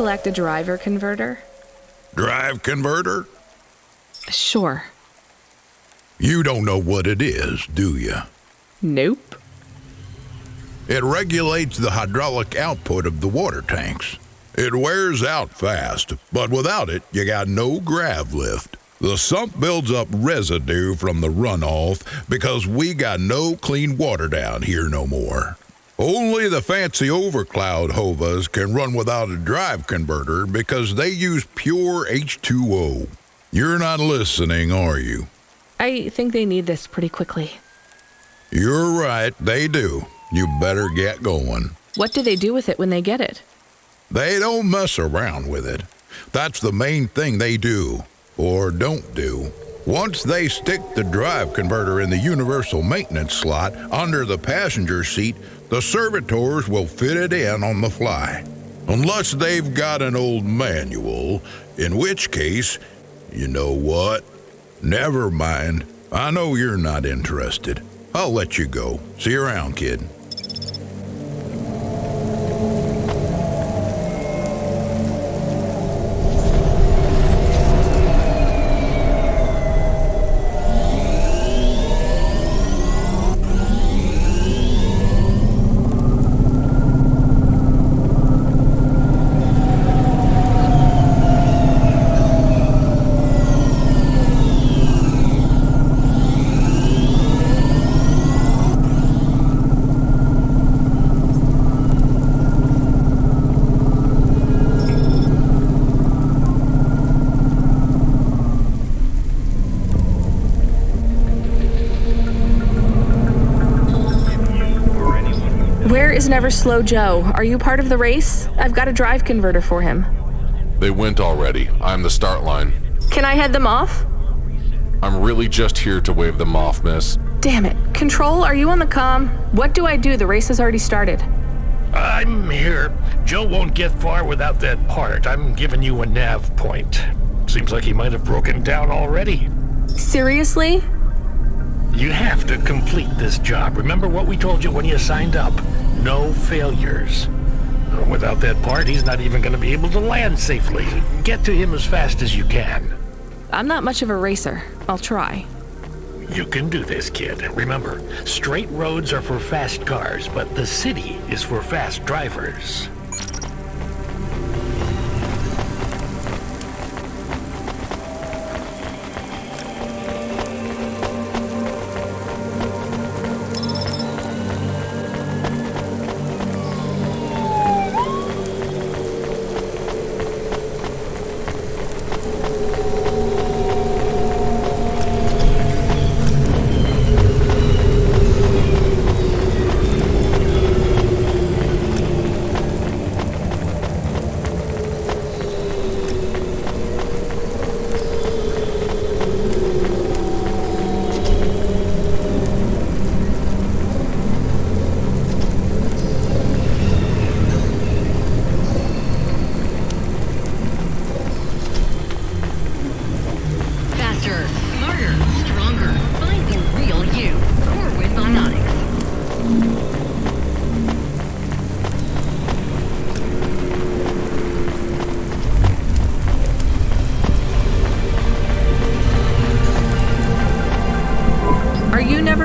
collect a driver converter? Drive converter? Sure. You don't know what it is, do you? Nope. It regulates the hydraulic output of the water tanks. It wears out fast, but without it, you got no grav lift. The sump builds up residue from the runoff because we got no clean water down here no more. Only the fancy overcloud hovas can run without a drive converter because they use pure H2O. You're not listening, are you? I think they need this pretty quickly. You're right, they do. You better get going. What do they do with it when they get it? They don't mess around with it. That's the main thing they do, or don't do. Once they stick the drive converter in the universal maintenance slot under the passenger seat, the servitors will fit it in on the fly. Unless they've got an old manual, in which case, you know what? Never mind. I know you're not interested. I'll let you go. See you around, kid. Where is Never Slow Joe? Are you part of the race? I've got a drive converter for him. They went already. I'm the start line. Can I head them off? I'm really just here to wave them off, miss. Damn it. Control, are you on the comm? What do I do? The race has already started. I'm here. Joe won't get far without that part. I'm giving you a nav point. Seems like he might have broken down already. Seriously? You have to complete this job. Remember what we told you when you signed up? No failures. Without that part, he's not even going to be able to land safely. Get to him as fast as you can. I'm not much of a racer. I'll try. You can do this, kid. Remember, straight roads are for fast cars, but the city is for fast drivers.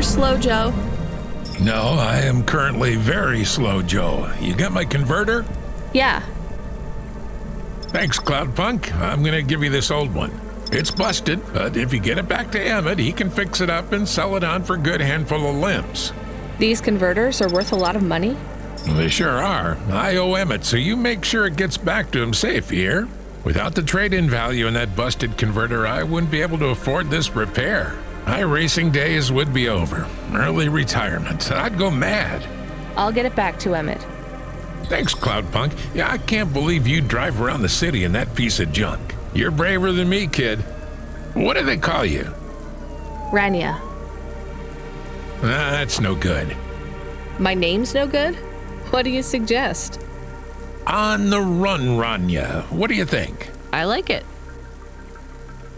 Slow Joe? No, I am currently very slow, Joe. You got my converter? Yeah. Thanks, Cloudpunk. I'm gonna give you this old one. It's busted, but if you get it back to Emmett, he can fix it up and sell it on for a good handful of limbs. These converters are worth a lot of money? They sure are. I owe Emmett, so you make sure it gets back to him safe here. Without the trade-in value in that busted converter, I wouldn't be able to afford this repair. My racing days would be over. Early retirement. I'd go mad. I'll get it back to Emmett. Thanks, Cloudpunk. Yeah, I can't believe you drive around the city in that piece of junk. You're braver than me, kid. What do they call you? Rania. That's no good. My name's no good? What do you suggest? On the run, Rania. What do you think? I like it.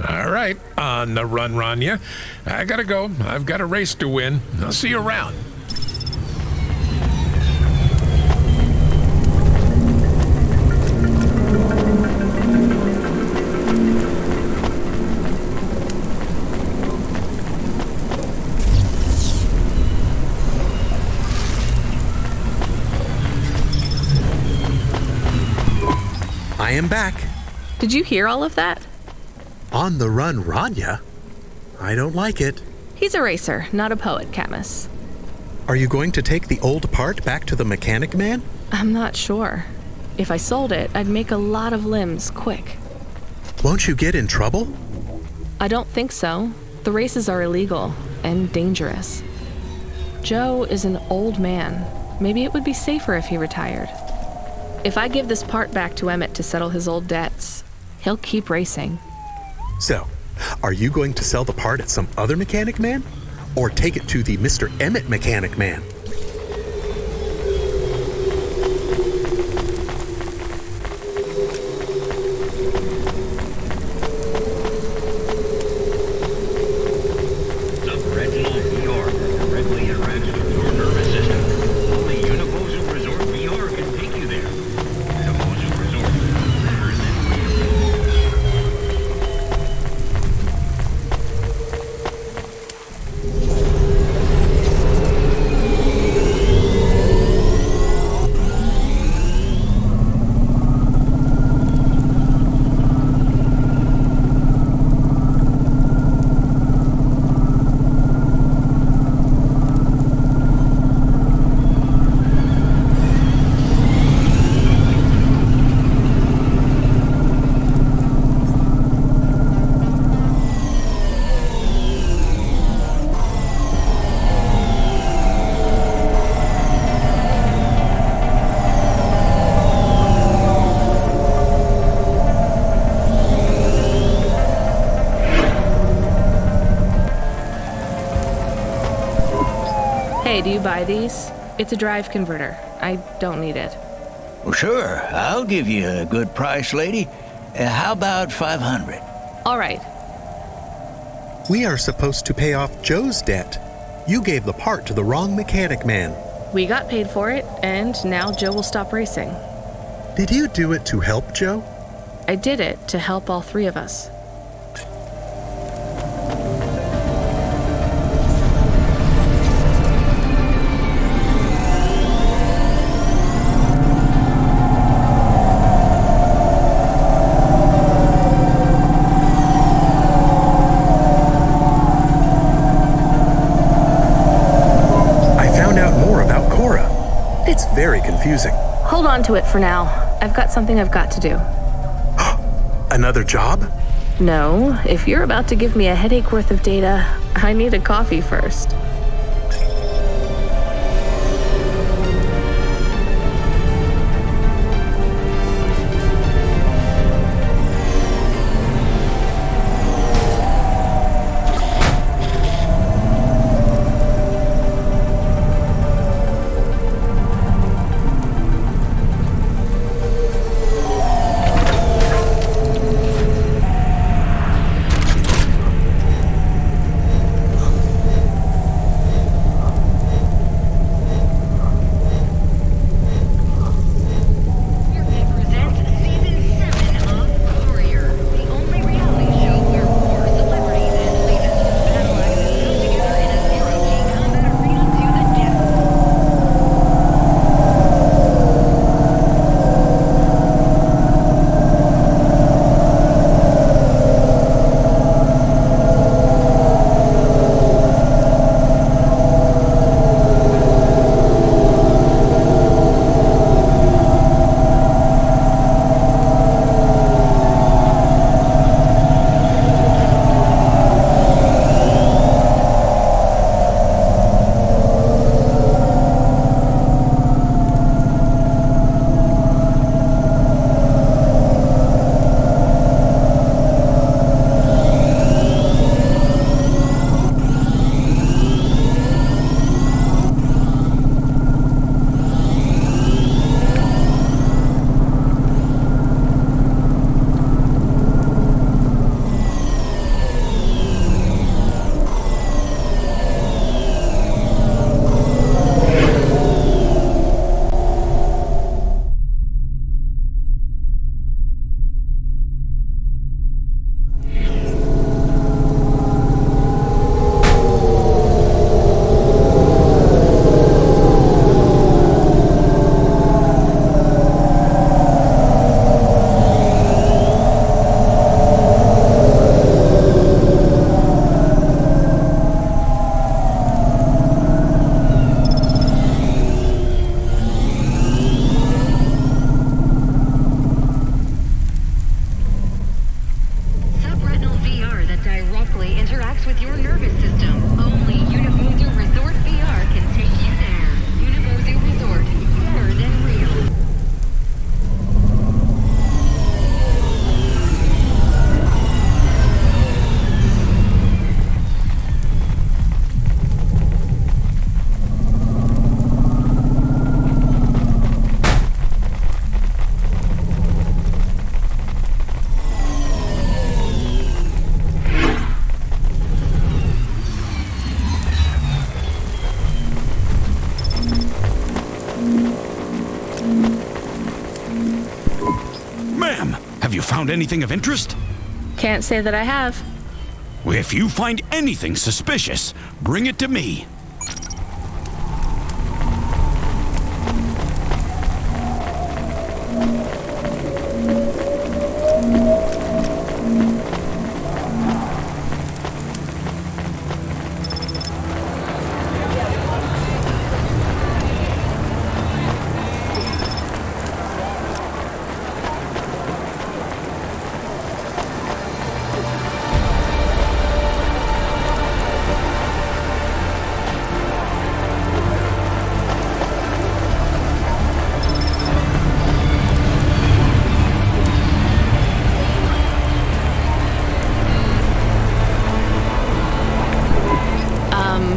All right, on the run, Rania. I gotta go. I've got a race to win. I'll see you around. I am back. Did you hear all of that? On the run, Rania? I don't like it. He's a racer, not a poet, Camus. Are you going to take the old part back to the mechanic man? I'm not sure. If I sold it, I'd make a lot of limbs quick. Won't you get in trouble? I don't think so. The races are illegal and dangerous. Joe is an old man. Maybe it would be safer if he retired. If I give this part back to Emmett to settle his old debts, he'll keep racing. So, are you going to sell the part at some other mechanic man? Or take it to the Mr. Emmett mechanic man? Hey, do you buy these? It's a drive converter. I don't need it. Well, sure. I'll give you a good price, lady. How about 500? All right. We are supposed to pay off Joe's debt. You gave the part to the wrong mechanic man. We got paid for it, and now Joe will stop racing. Did you do it to help Joe? I did it to help all three of us. It's very confusing. Hold on to it for now. I've got something I've got to do. Another job? No, if you're about to give me a headache worth of data, I need a coffee first. found anything of interest? Can't say that I have. If you find anything suspicious, bring it to me.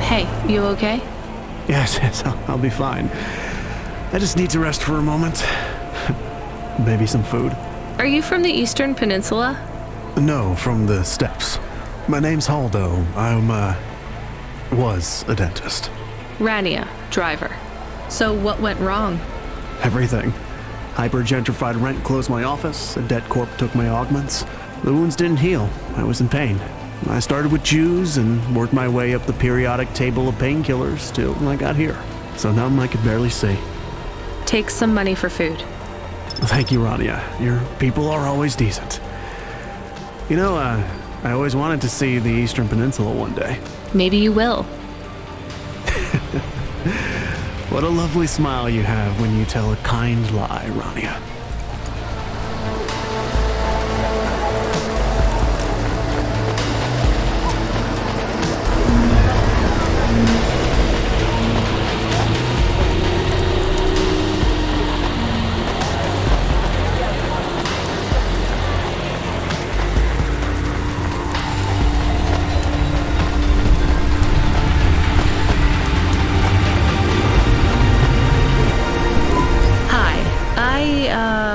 Hey, you okay? Yes, I'll be fine. I just need to rest for a moment. Maybe some food. Are you from the Eastern Peninsula? No, from the steppes. My name's Haldo. Was a dentist. Rania, driver. So what went wrong? Everything. Hyper-gentrified rent closed my office, a debt corp took my augments. The wounds didn't heal. I was in pain. I started with Jews and worked my way up the periodic table of painkillers till I got here. So numb I could barely see. Take some money for food. Thank you, Rania. Your people are always decent. You know, I always wanted to see the Eastern Peninsula one day. Maybe you will. What a lovely smile you have when you tell a kind lie, Rania.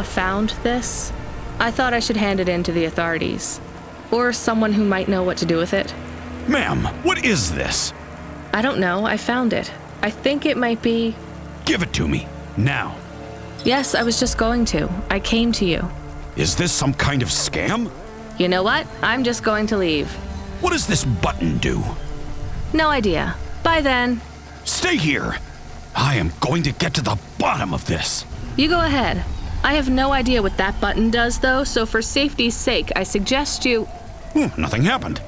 Found this. I thought I should hand it in to the authorities. Or someone who might know what to do with it. Ma'am, what is this? I don't know. I found it. I think it might be... Give it to me, now. Yes, I was just going to. I came to you. Is this some kind of scam? You know what? I'm just going to leave. What does this button do? No idea. Bye then. Stay here. I am going to get to the bottom of this. You go ahead. I have no idea what that button does, though, so for safety's sake, I suggest you... Nothing happened.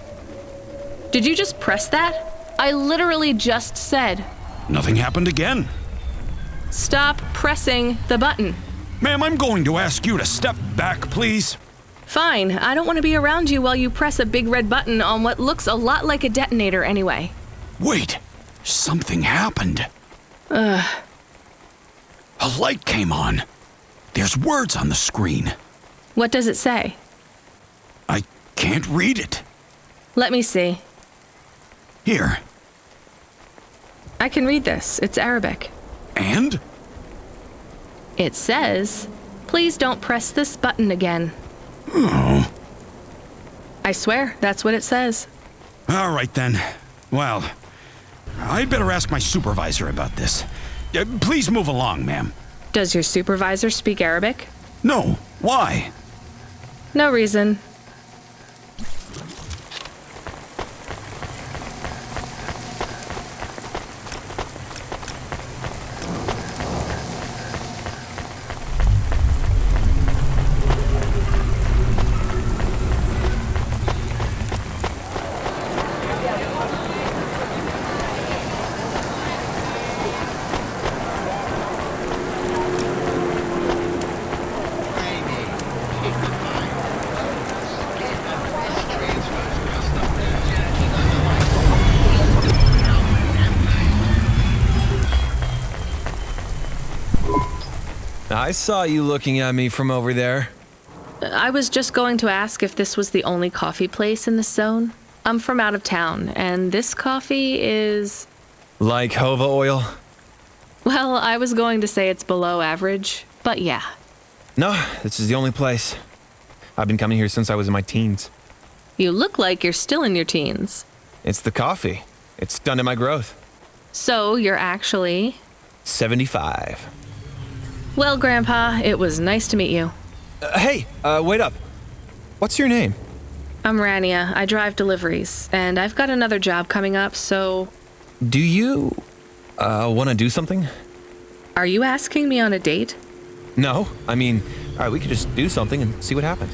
Did you just press that? I literally just said... Nothing happened again. Stop pressing the button. Ma'am, I'm going to ask you to step back, please. Fine. I don't want to be around you while you press a big red button on what looks a lot like a detonator anyway. Wait. Something happened. A light came on. There's words on the screen. What does it say? I can't read it. Let me see. Here. I can read this. It's Arabic. And? It says, please don't press this button again. Oh. I swear, that's what it says. All right then. Well, I'd better ask my supervisor about this. Please move along, ma'am. Does your supervisor speak Arabic? No. Why? No reason. I saw you looking at me from over there. I was just going to ask if this was the only coffee place in this zone. I'm from out of town, and this coffee is... Like Hova oil? Well, I was going to say it's below average, but yeah. No, this is the only place. I've been coming here since I was in my teens. You look like you're still in your teens. It's the coffee. It's stunted my growth. So, you're actually... 75. Well, Grandpa, it was nice to meet you. Hey, wait up. What's your name? I'm Rania. I drive deliveries, and I've got another job coming up, so... Do you, want to do something? Are you asking me on a date? No. I mean, alright, we could just do something and see what happens.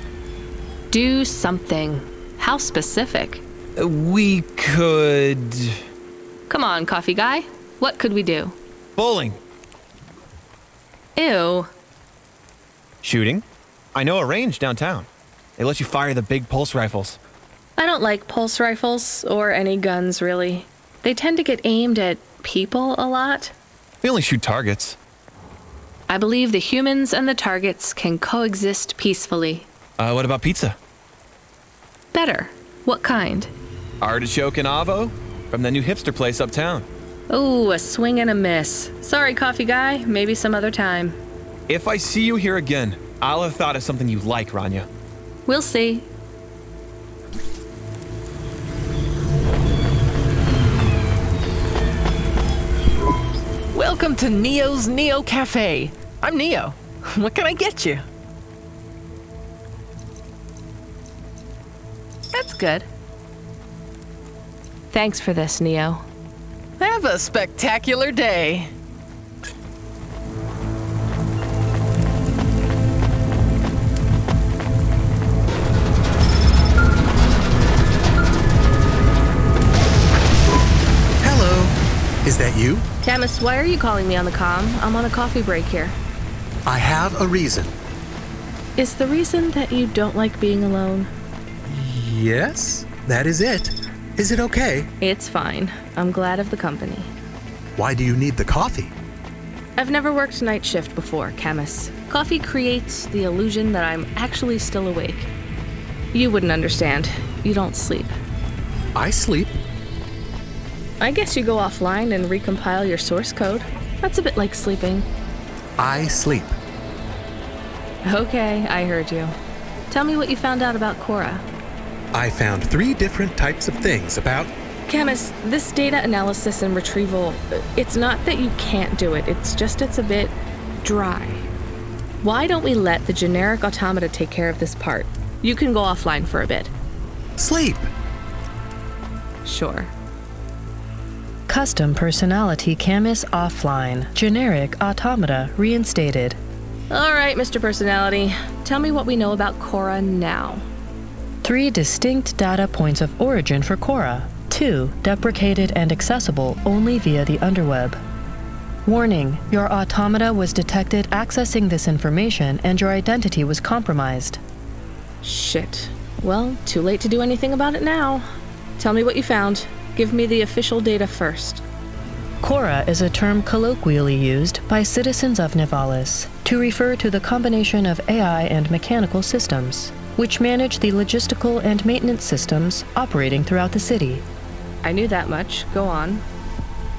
Do something. How specific? We could... Come on, coffee guy. What could we do? Bowling. Ew. Shooting. I know a range downtown. They let you fire the big pulse rifles. I don't like pulse rifles, or any guns, really. They tend to get aimed at people a lot. We only shoot targets. I believe the humans and the targets can coexist peacefully. What about pizza? Better. What kind? Artichoke and avo from the new hipster place uptown. Ooh, a swing and a miss. Sorry, coffee guy. Maybe some other time. If I see you here again, I'll have thought of something you like, Rania. We'll see. Welcome to Neo's Neo Cafe. I'm Neo. What can I get you? That's good. Thanks for this, Neo. Have a spectacular day. Hello. Is that you? Camus, why are you calling me on the comm? I'm on a coffee break here. I have a reason. Is the reason that you don't like being alone? Yes, that is it. Is it okay? It's fine. I'm glad of the company. Why do you need the coffee? I've never worked night shift before, Camus. Coffee creates the illusion that I'm actually still awake. You wouldn't understand. You don't sleep. I sleep. I guess you go offline and recompile your source code. That's a bit like sleeping. I sleep. Okay, I heard you. Tell me what you found out about Cora. I found 3 different types of things about... Camus, this data analysis and retrieval, it's not that you can't do it, it's a bit dry. Why don't we let the generic automata take care of this part? You can go offline for a bit. Sleep! Sure. Custom personality Camus offline. Generic automata reinstated. All right, Mr. Personality. Tell me what we know about Cora now. 3 distinct data points of origin for Cora. 2 deprecated and accessible only via the underweb. Warning, your automata was detected accessing this information and your identity was compromised. Shit. Well, too late to do anything about it now. Tell me what you found. Give me the official data first. Cora is a term colloquially used by citizens of Nivalis to refer to the combination of AI and mechanical systems, which manage the logistical and maintenance systems operating throughout the city. I knew that much. Go on.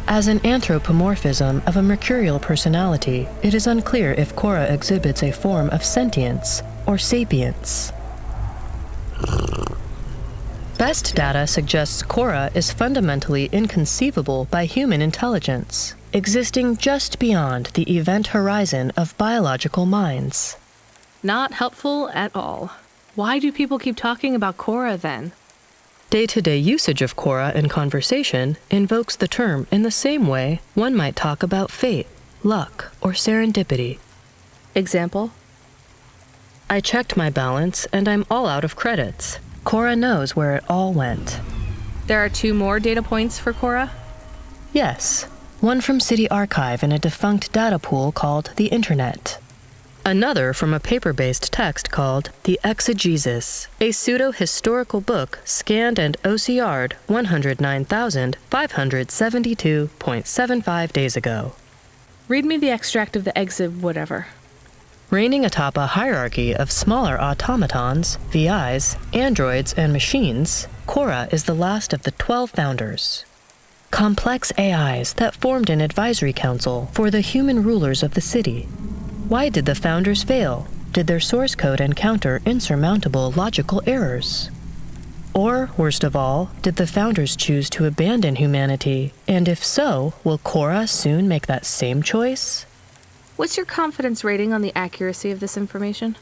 As an anthropomorphism of a mercurial personality, it is unclear if Cora exhibits a form of sentience or sapience. Best data suggests Cora is fundamentally inconceivable by human intelligence, existing just beyond the event horizon of biological minds. Not helpful at all. Why do people keep talking about Cora then? Day-to-day usage of Cora in conversation invokes the term in the same way one might talk about fate, luck, or serendipity. Example? I checked my balance and I'm all out of credits. Cora knows where it all went. There are 2 more data points for Cora? Yes. One from City Archive in a defunct data pool called the Internet. Another from a paper-based text called The Exegesis, a pseudo-historical book scanned and OCR'd 109,572.75 days ago. Read me the extract of the exib whatever. Reigning atop a hierarchy of smaller automatons, VIs, androids, and machines, Cora is the last of the 12 founders. Complex AIs that formed an advisory council for the human rulers of the city. Why did the founders fail? Did their source code encounter insurmountable logical errors? Or, worst of all, did the founders choose to abandon humanity? And if so, will Cora soon make that same choice? What's your confidence rating on the accuracy of this information?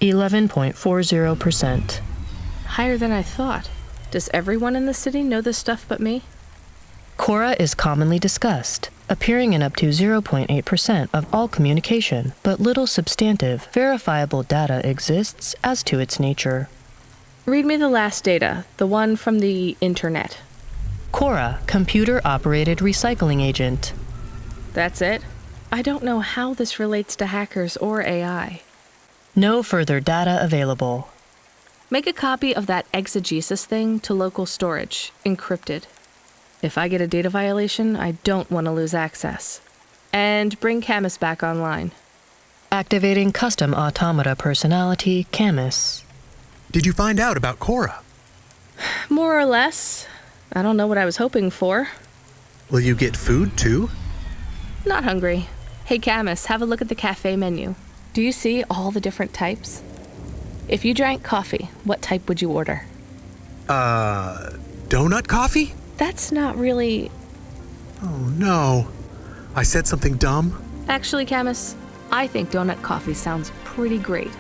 11.40%. Higher than I thought. Does everyone in the city know this stuff but me? Cora is commonly discussed, appearing in up to 0.8% of all communication, but little substantive, verifiable data exists as to its nature. Read me the last data, the one from the internet. Cora, computer-operated recycling agent. That's it? I don't know how this relates to hackers or AI. No further data available. Make a copy of that exegesis thing to local storage, encrypted. If I get a data violation, I don't want to lose access. And bring Camus back online. Activating custom automata personality, Camus. Did you find out about Cora? More or less. I don't know what I was hoping for. Will you get food too? Not hungry. Hey Camus, have a look at the cafe menu. Do you see all the different types? If you drank coffee, what type would you order? Donut coffee? That's not really... Oh no. I said something dumb? Actually, Camus, I think donut coffee sounds pretty great.